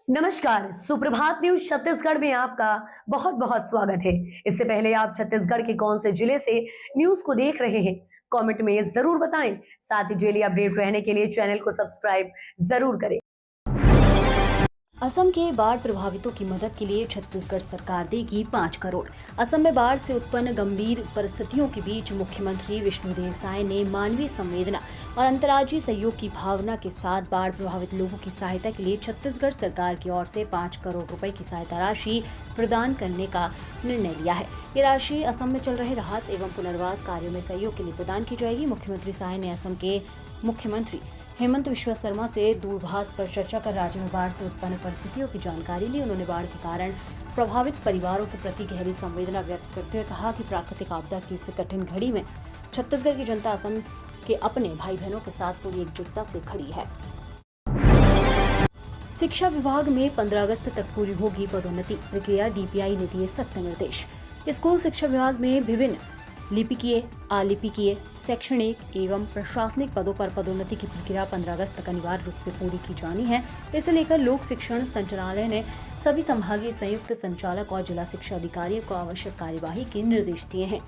नमस्कार, सुप्रभात न्यूज छत्तीसगढ़ में आपका बहुत बहुत स्वागत है। इससे पहले आप छत्तीसगढ़ के कौन से जिले से न्यूज को देख रहे हैं, कमेंट में जरूर बताएं। साथ ही डेली अपडेट रहने के लिए चैनल को सब्सक्राइब जरूर करें। असम के बाढ़ प्रभावितों की मदद के लिए छत्तीसगढ़ सरकार देगी 5 करोड़। असम में बाढ़ से उत्पन्न गंभीर परिस्थितियों के बीच मुख्यमंत्री विष्णुदेव साय ने मानवीय संवेदना और अंतर्राज्यीय सहयोग की भावना के साथ बाढ़ प्रभावित लोगों की सहायता के लिए छत्तीसगढ़ सरकार की ओर से 5 करोड़ रुपए की सहायता राशि प्रदान करने का निर्णय लिया है। ये राशि असम में चल रहे राहत एवं पुनर्वास कार्यों में सहयोग के लिए प्रदान की जाएगी। मुख्यमंत्री साय ने असम के मुख्यमंत्री हेमंत बिस्वा शर्मा से दूरभाष पर चर्चा कर राज्य में बाढ़ से उत्पन्न परिस्थितियों की जानकारी ली। उन्होंने बाढ़ के कारण प्रभावित परिवारों के प्रति गहरी संवेदना व्यक्त करते हुए कहा कि प्राकृतिक आपदा की इस कठिन घड़ी में छत्तीसगढ़ की जनता असम के अपने भाई बहनों के साथ पूरी एकजुटता से खड़ी है। शिक्षा विभाग में 15 अगस्त तक पूरी होगी पदोन्नति प्रक्रिया, डीपीआई ने दिए सख्त निर्देश। स्कूल शिक्षा विभाग में विभिन्न लिपिकीय, आलिपिकीय, शैक्षणिक एवं प्रशासनिक पदों पर पदोन्नति की प्रक्रिया 15 अगस्त तक अनिवार्य रूप से पूरी की जानी है। इसे लेकर लोक शिक्षण संचालनालय ने सभी संभागीय संयुक्त संचालक और जिला शिक्षा अधिकारियों को आवश्यक कार्यवाही के निर्देश दिए हैं।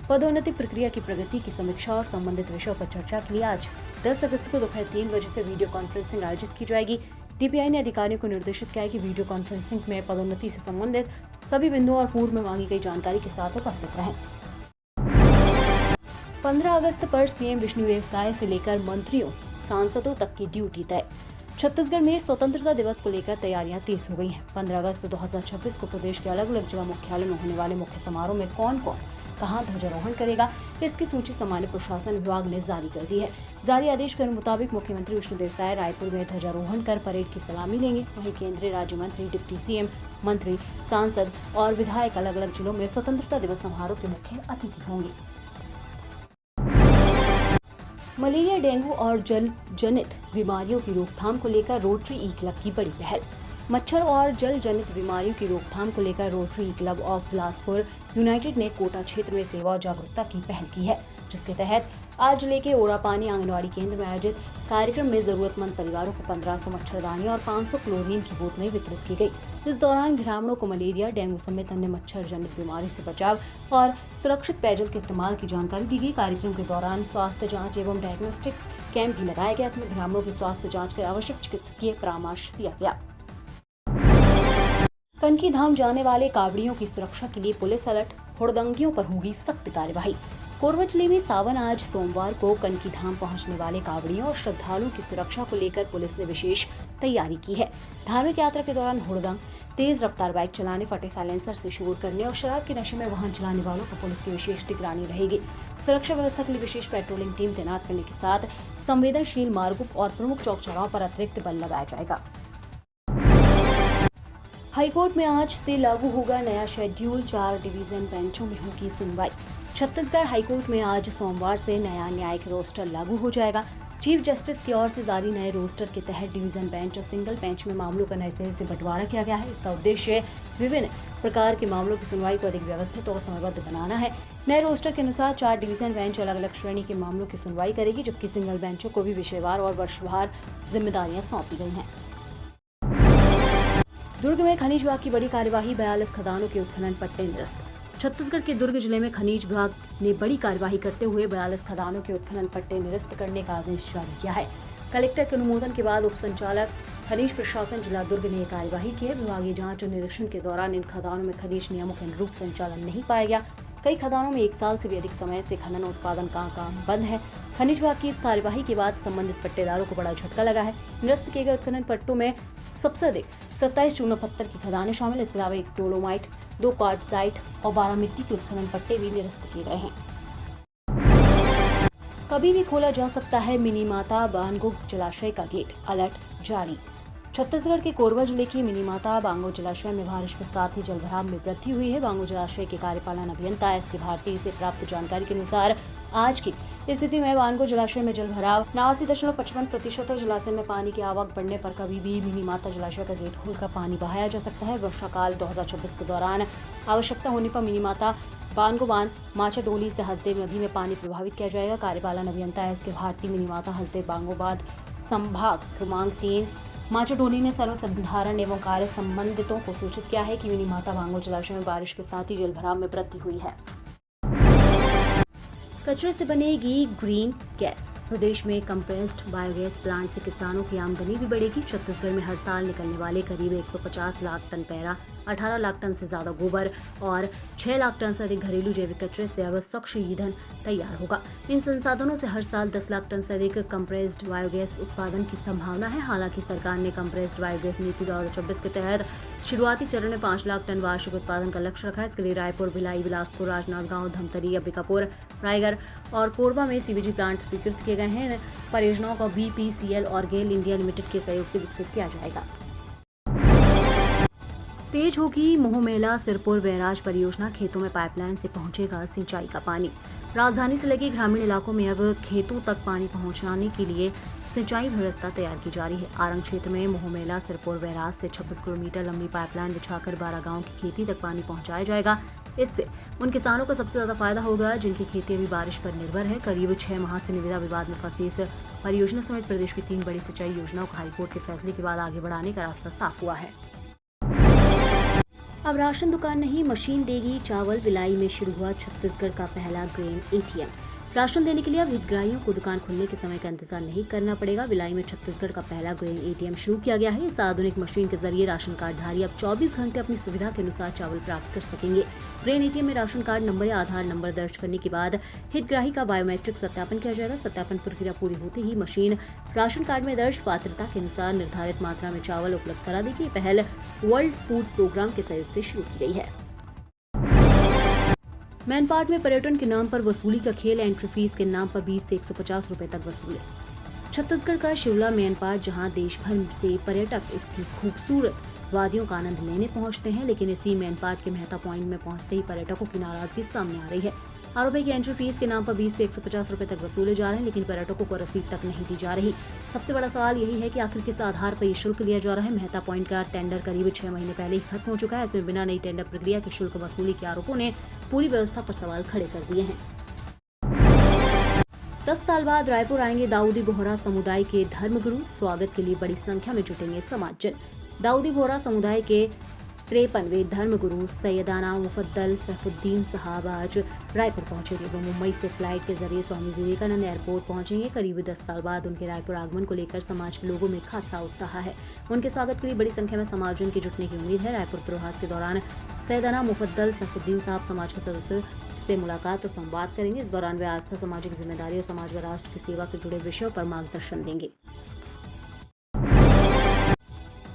पदोन्नति प्रक्रिया की प्रगति की समीक्षा और संबंधित विषयों पर चर्चा के लिए आज 10 अगस्त को दोपहर 3 बजे से वीडियो कॉन्फ्रेंसिंग आयोजित की जाएगी। डीपीआई ने अधिकारियों को निर्देशित किया है कि वीडियो कॉन्फ्रेंसिंग में पदोन्नति से संबंधित सभी बिंदुओं और पूर्व में मांगी गई जानकारी के साथ उपस्थित रहें। 15 अगस्त पर सीएम विष्णुदेव साय से लेकर मंत्रियों, सांसदों तक की ड्यूटी तय। छत्तीसगढ़ में स्वतंत्रता दिवस को लेकर तैयारियां तेज हो गई हैं। 15 अगस्त 2026 को प्रदेश के अलग अलग जिला मुख्यालय में होने वाले मुख्य समारोह में कौन कौन कहां ध्वजारोहण करेगा, इसकी सूची सामान्य प्रशासन विभाग ने जारी कर दी है। जारी आदेश के मुताबिक मुख्यमंत्री विष्णुदेव साय रायपुर में ध्वजारोहण कर परेड की सलामी लेंगे। वहीं केंद्रीय राज्य मंत्री, डिप्टी सीएम, मंत्री, सांसद और विधायक अलग अलग जिलों में स्वतंत्रता दिवस समारोह के मुख्य अतिथि होंगे। मलेरिया, डेंगू और जल जनित बीमारियों की रोकथाम को लेकर रोटरी ई क्लब की बड़ी पहल। मच्छर और जल जनित बीमारियों की रोकथाम को लेकर rotary E club of Bilaspur United ने कोटा क्षेत्र में सेवा और जागरूकता की पहल की है, जिसके तहत आज जिले के ओरापानी आंगनवाड़ी केंद्र में आयोजित कार्यक्रम में जरूरतमंद परिवारों को 1500 मच्छरदानी और 500 क्लोरीन की बोतलें वितरित की गई। इस दौरान ग्रामीणों को मलेरिया, डेंगू समेत अन्य मच्छर जनित बीमारियों से बचाव और सुरक्षित पेयजल के इस्तेमाल की जानकारी दी गई। कार्यक्रम के दौरान स्वास्थ्य जांच एवं डायग्नोस्टिक कैंप भी लगाया गया। इसमें ग्रामीणों की स्वास्थ्य जांच कर आवश्यक चिकित्सकीय परामर्श दिया गया। कनकी धाम जाने वाले कावड़ियों की सुरक्षा के लिए पुलिस अलर्ट, हुड़दंगियों पर होगी सख्त कार्यवाही। कोरबा जिले में सावन आज सोमवार को कनकी धाम पहुंचने वाले कावड़ियों और श्रद्धालुओं की सुरक्षा को लेकर पुलिस ने विशेष तैयारी की है। धार्मिक यात्रा के दौरान हुड़दंग, तेज रफ्तार बाइक चलाने, फटे साइलेंसर से शोर करने और शराब के नशे में वाहन चलाने वालों को पुलिस की विशेष निगरानी रहेगी। सुरक्षा व्यवस्था के लिए विशेष पेट्रोलिंग टीम तैनात करने के साथ संवेदनशील मार्गों और प्रमुख चौक चौराहों पर अतिरिक्त बल लगाया जाएगा। हाईकोर्ट में आज से लागू होगा नया शेड्यूल, 4 डिवीजन बेंचों में होगी सुनवाई। छत्तीसगढ़ हाईकोर्ट में आज सोमवार से नया न्यायिक रोस्टर लागू हो जाएगा। चीफ जस्टिस की ओर से जारी नए रोस्टर के तहत डिवीजन बेंच और सिंगल बेंच में मामलों का नए सिरे से बंटवारा किया गया है। इसका उद्देश्य विभिन्न प्रकार के मामलों की सुनवाई को अधिक व्यवस्थित और समयबद्ध बनाना है। नए रोस्टर के अनुसार 4 डिवीजन बेंच अलग अलग श्रेणी के मामलों की सुनवाई करेगी, जबकि सिंगल बेंचों को भी विषयवार और वर्षवार जिम्मेदारियां सौंपी गई हैं। दुर्ग में खनिज विभाग की बड़ी कार्यवाही, 42 खदानों के उत्खनन पट्टे निरस्त। छत्तीसगढ़ के दुर्ग जिले में खनिज विभाग ने बड़ी कार्यवाही करते हुए 42 खदानों के उत्खनन पट्टे निरस्त करने का आदेश जारी किया है। कलेक्टर के अनुमोदन के बाद उप संचालक खनिज प्रशासन जिला दुर्ग ने यह कार्यवाही की है। विभागीय जांच और निरीक्षण के दौरान इन खदानों में खनिज नियमों के अनुरूप संचालन नहीं पाया गया। कई खदानों में 1 साल से भी अधिक समय से खनन उत्पादन का काम बंद है। खनिज विभाग की इस कार्यवाही के बाद संबंधित पट्टेदारों को बड़ा झटका लगा है। निरस्त किए गए उत्खनन पट्टों में सबसे अधिक 27 चूना पत्थर की खदानें शामिल। इसके अलावा 1 डोलोमाइट, 2 क्वार्टजाइट और 12 मिट्टी के उत्खनन पट्टे भी निरस्त किए गए हैं। कभी भी खोला जा सकता है मिनी माता बांगो जलाशय का गेट, अलर्ट जारी। छत्तीसगढ़ के कोरबा जिले की मिनी माता बांगो जलाशय में बारिश के साथ ही जलभराव में वृद्धि हुई है। बांगो जलाशय के कार्यपालन अभियंता एस.के. भारती से प्राप्त जानकारी के अनुसार आज की स्थिति में बांगो जलाशय में जलभराव 89.55% है। जलाशय में पानी की आवक बढ़ने पर कभी भी मिनी माता जलाशय का गेट खोलकर पानी बहाया जा सकता है। वर्षा काल 2026 के दौरान आवश्यक्रता होने पर मिनी माता बांगो बांध माचा डोली से हसदेव नदी में पानी प्रभावित किया जाएगा। कार्यपालन अभियंता एस.के. भारती मिनी माता हसदेव बांगो बांध संभाग क्रमांक 3 माचाटोली ने सर्वसाधारण एवं कार्य संबंधितों को सूचित किया है कि मिनी माता भांगो जलाशय में बारिश के साथ ही जलभराव में वृद्धि हुई है। कचरे से बनेगी ग्रीन गैस। प्रदेश में कंप्रेस्ड बायोगैस प्लांट से किसानों की आमदनी भी बढ़ेगी। छत्तीसगढ़ में हर साल निकलने वाले करीब 150 लाख टन पैरा, 18 लाख टन से ज्यादा गोबर और 6 लाख टन से अधिक घरेलू जैविक कचरे से अब स्वच्छ ईंधन तैयार होगा। इन संसाधनों से हर साल 10 लाख टन से अधिक कंप्रेस्ड बायोगैस उत्पादन की संभावना है। हालांकि सरकार ने कंप्रेस्ड बायोगैस नीति 2024 के तहत शुरुआती चरण में 5 लाख टन वार्षिक उत्पादन का लक्ष्य रखा है। इसके लिए रायपुर, भिलाई, बिलासपुर, राजनांदगांव, धमतरी, अंबिकापुर, रायगढ़ और कोरबा में सीबीजी प्लांट स्वीकृत किए गए हैं। परियोजनाओं को बीपीसीएल और गेल इंडिया लिमिटेड के सहयोग से विकसित किया जाएगा। तेज होगी मोहमेला सिरपुर बैराज परियोजना। खेतों में पाइपलाइन से पहुंचेगा सिंचाई का पानी। राजधानी से लगे ग्रामीण इलाकों में अब खेतों तक पानी पहुंचाने के लिए सिंचाई व्यवस्था तैयार की जा रही है। आरंग क्षेत्र में मोहमेला सिरपुर बैराज से 26 किलोमीटर लंबी पाइपलाइन बिछाकर 12 गांव की खेती तक पानी पहुंचाया जाएगा। इससे उन किसानों को सबसे ज्यादा फायदा होगा जिनकी खेती अभी बारिश पर निर्भर है। करीब 6 माह से निविदा विवाद में फंसी इस परियोजना समेत प्रदेश की 3 बड़ी सिंचाई योजनाओं को हाईकोर्ट के फैसले के बाद आगे बढ़ाने का रास्ता साफ हुआ है। अब राशन दुकान नहीं, मशीन देगी चावल। भिलाई में शुरू हुआ छत्तीसगढ़ का पहला ग्रेन एटीएम। राशन देने के लिए अब हितग्राहियों को दुकान खुलने के समय का इंतजार नहीं करना पड़ेगा। भिलाई में छत्तीसगढ़ का पहला ग्रेन एटीएम शुरू किया गया है। इस आधुनिक मशीन के जरिए राशन कार्डधारी अब 24 घंटे अपनी सुविधा के अनुसार चावल प्राप्त कर सकेंगे। ग्रेन एटीएम में राशन कार्ड नंबर या आधार नंबर दर्ज करने के बाद हितग्राही का बायोमेट्रिक सत्यापन किया जाएगा। सत्यापन प्रक्रिया पूरी होते ही मशीन राशन कार्ड में दर्ज पात्रता के अनुसार निर्धारित मात्रा में चावल उपलब्ध करा देगी। ये पहल वर्ल्ड फूड प्रोग्राम के सहयोग से शुरू की गई है। मैनपाट में पर्यटन के नाम पर वसूली का खेल। एंट्री फीस के नाम पर 20 से 150 रुपए तक वसूले। छत्तीसगढ़ का शिवला मैनपाट, जहां देश भर से पर्यटक इसकी खूबसूरत वादियों का आनंद लेने पहुंचते हैं, लेकिन इसी मैनपाट के मेहता पॉइंट में पहुंचते ही पर्यटकों की नाराजगी सामने आ रही है। आरोप है कि एंट्री फीस के नाम पर 20 से 150 रुपए तक वसूले जा रहे हैं, लेकिन पर्यटकों को रसीद तक नहीं दी जा रही। सबसे बड़ा सवाल यही है कि आखिर किस आधार पर ये शुल्क लिया जा रहा है। मेहता पॉइंट का टेंडर करीब 6 महीने पहले ही खत्म हो चुका है। ऐसे में बिना नई टेंडर प्रक्रिया के शुल्क वसूली के आरोपों ने पूरी व्यवस्था पर सवाल खड़े कर दिए हैं। 10 साल बाद रायपुर आएंगे दाऊदी बोहरा समुदाय के धर्मगुरु। स्वागत के लिए बड़ी संख्या में जुटेंगे समाजजन। दाऊदी बोहरा समुदाय के 53वें धर्मगुरु सैयदाना मुफद्दल सैफुद्दीन साहब आज रायपुर पहुंचेंगे। वो मुंबई से फ्लाइट के जरिए स्वामी विवेकानंद एयरपोर्ट पहुंचेंगे। करीब 10 साल बाद उनके रायपुर आगमन को लेकर समाज के लोगों में खासा उत्साह है। उनके स्वागत के लिए बड़ी संख्या में समाजजन के जुटने की उम्मीद है। रायपुर प्रवास के दौरान सैयदाना मुफद्दल सैफुद्दीन साहब समाज के सदस्यों से मुलाकात और संवाद करेंगे। इस दौरान वे आस्था, सामाजिक जिम्मेदारी और समाज व राष्ट्र की सेवा से जुड़े विषयों पर मार्गदर्शन देंगे।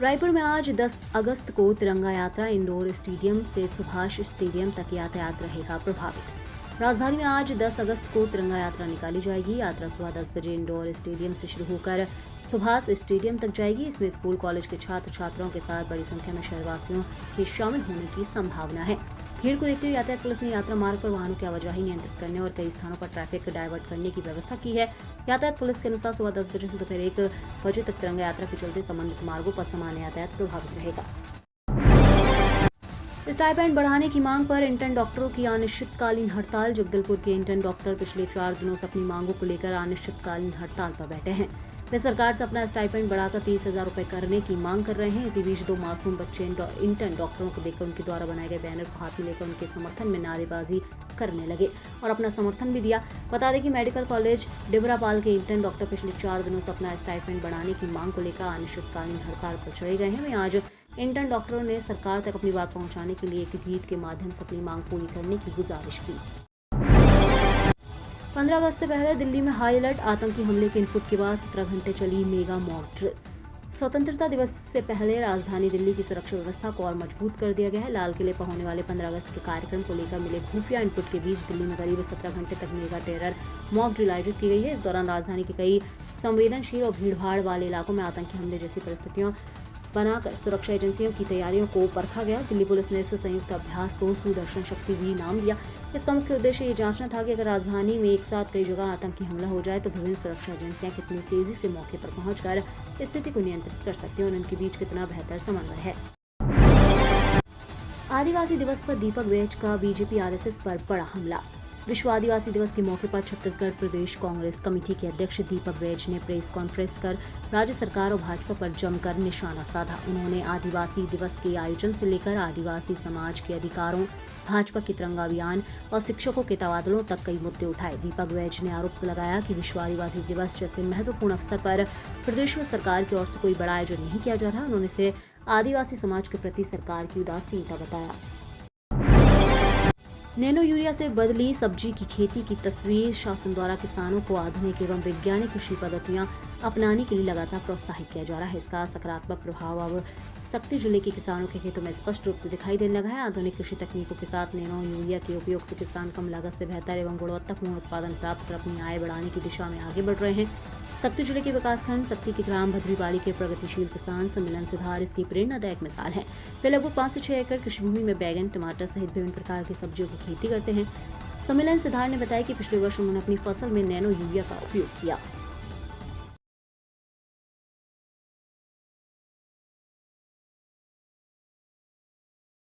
रायपुर में आज 10 अगस्त को तिरंगा यात्रा। इंडोर स्टेडियम से सुभाष स्टेडियम तक यातायात रहेगा प्रभावित। राजधानी में आज 10 अगस्त को तिरंगा यात्रा निकाली जाएगी। यात्रा सुबह 10 बजे इंडोर स्टेडियम से शुरू होकर सुभाष स्टेडियम तक जाएगी। इसमें स्कूल कॉलेज के छात्र छात्राओं के साथ बड़ी संख्या में शहरवासियों के शामिल होने की संभावना है। भीड़ को देखते हुए यातायात पुलिस ने यात्रा मार्ग पर वाहनों की आवाजाही नियंत्रित करने और कई स्थानों पर ट्रैफिक डायवर्ट करने की व्यवस्था की है। यातायात पुलिस के अनुसार सुबह 10 बजे से दोपहर 1 बजे तक तिरंगा यात्रा के चलते संबंधित मार्गों पर सामान्य यातायात प्रभावित रहेगा। स्टाइपेंड बढ़ाने की मांग पर इंटर्न डॉक्टरों की अनिश्चितकालीन हड़ताल। जगदलपुर के इंटर्न डॉक्टर पिछले 4 दिनों से अपनी मांगों को लेकर अनिश्चितकालीन हड़ताल पर बैठे हैं। वे सरकार से अपना स्टाइपेंड बढ़ाकर 30,000 रुपए करने की मांग कर रहे हैं। इसी बीच 2 मासूम बच्चे इंटर्न डॉक्टरों को देखकर उनके द्वारा बनाए गए बैनर को हाथ में लेकर उनके समर्थन में नारेबाजी करने लगे और अपना समर्थन भी दिया। बता दें कि मेडिकल कॉलेज डिबरापाल के इंटर्न डॉक्टर पिछले 4 दिनों से अपना स्टाइपेंड बढ़ाने की मांग को लेकर अनिश्चितकालीन हड़ताल पर चढ़े गए हैं। वहीं आज इंटर्न डॉक्टरों ने सरकार तक अपनी बात पहुंचाने के लिए एक गीत के माध्यम से अपनी मांग पूरी करने की गुजारिश की। 15 अगस्त से पहले दिल्ली में हाई अलर्ट। आतंकी हमले के इनपुट के बाद 17 घंटे चली मेगा मॉक ड्रिल। स्वतंत्रता दिवस से पहले राजधानी दिल्ली की सुरक्षा व्यवस्था को और मजबूत कर दिया गया है। लाल किले पर होने वाले 15 अगस्त के कार्यक्रम को लेकर मिले खुफिया इनपुट के बीच दिल्ली में करीब 17 घंटे तक मेगा टेरर मॉक ड्रिल आयोजित की गई है। इस दौरान राजधानी के कई संवेदनशील और भीड़भाड़ वाले इलाकों में आतंकी हमले जैसी परिस्थितियों बनाकर सुरक्षा एजेंसियों की तैयारियों को परखा गया। दिल्ली पुलिस ने इस संयुक्त अभ्यास को सुदर्शन शक्ति भी नाम दिया। इसका मुख्य उद्देश्य ये जांचना था कि अगर राजधानी में एक साथ कई जगह आतंकी हमला हो जाए तो विभिन्न सुरक्षा एजेंसियां कितनी तेजी से मौके पर पहुंचकर स्थिति को नियंत्रित कर सकती हैं और उनके बीच कितना बेहतर समन्वय है। आदिवासी दिवस पर दीपक बैज का बीजेपी आरएसएस पर बड़ा हमला। विश्व आदिवासी दिवस के मौके पर छत्तीसगढ़ प्रदेश कांग्रेस कमेटी के अध्यक्ष दीपक वैज ने प्रेस कॉन्फ्रेंस कर राज्य सरकार और भाजपा पर जमकर निशाना साधा। उन्होंने आदिवासी दिवस के आयोजन से लेकर आदिवासी समाज के अधिकारों, भाजपा के तिरंगा अभियान और शिक्षकों के तबादलों तक कई मुद्दे उठाए। दीपक वैज ने आरोप लगाया कि विश्व आदिवासी दिवस जैसे महत्वपूर्ण अवसर पर प्रदेश में सरकार की ओर से कोई बड़ा आयोजन नहीं किया जा रहा। उन्होंने इसे आदिवासी समाज के प्रति सरकार की उदासीनता बताया। नैनो यूरिया से बदली सब्जी की खेती की तस्वीर। शासन द्वारा किसानों को आधुनिक एवं वैज्ञानिक कृषि पद्धतियां अपनाने के लिए लगातार प्रोत्साहित किया जा रहा है। इसका सकारात्मक प्रभाव अब सक्ती जिले के किसानों के खेतों में स्पष्ट रूप से दिखाई देने लगा है। आधुनिक कृषि तकनीकों के साथ नैनो यूरिया के उपयोग से किसान कम लागत से बेहतर एवं गुणवत्तापूर्ण उत्पादन प्राप्त कर अपनी आय बढ़ाने की दिशा में आगे बढ़ रहे हैं। सक्ती जिले के विकासखंड सक्ती के ग्राम भद्रीपाली के प्रगतिशील किसान सम्मिलन सिद्धार इसकी प्रेरणादायक मिसाल है। वे लगभग 5 से 6 एकड़ कृषि भूमि में बैगन, टमाटर सहित विभिन्न प्रकार की सब्जियों की खेती करते हैं। सम्मिलन सिद्धार ने बताया कि पिछले वर्ष उन्होंने अपनी फसल में नैनो यूरिया का उपयोग किया।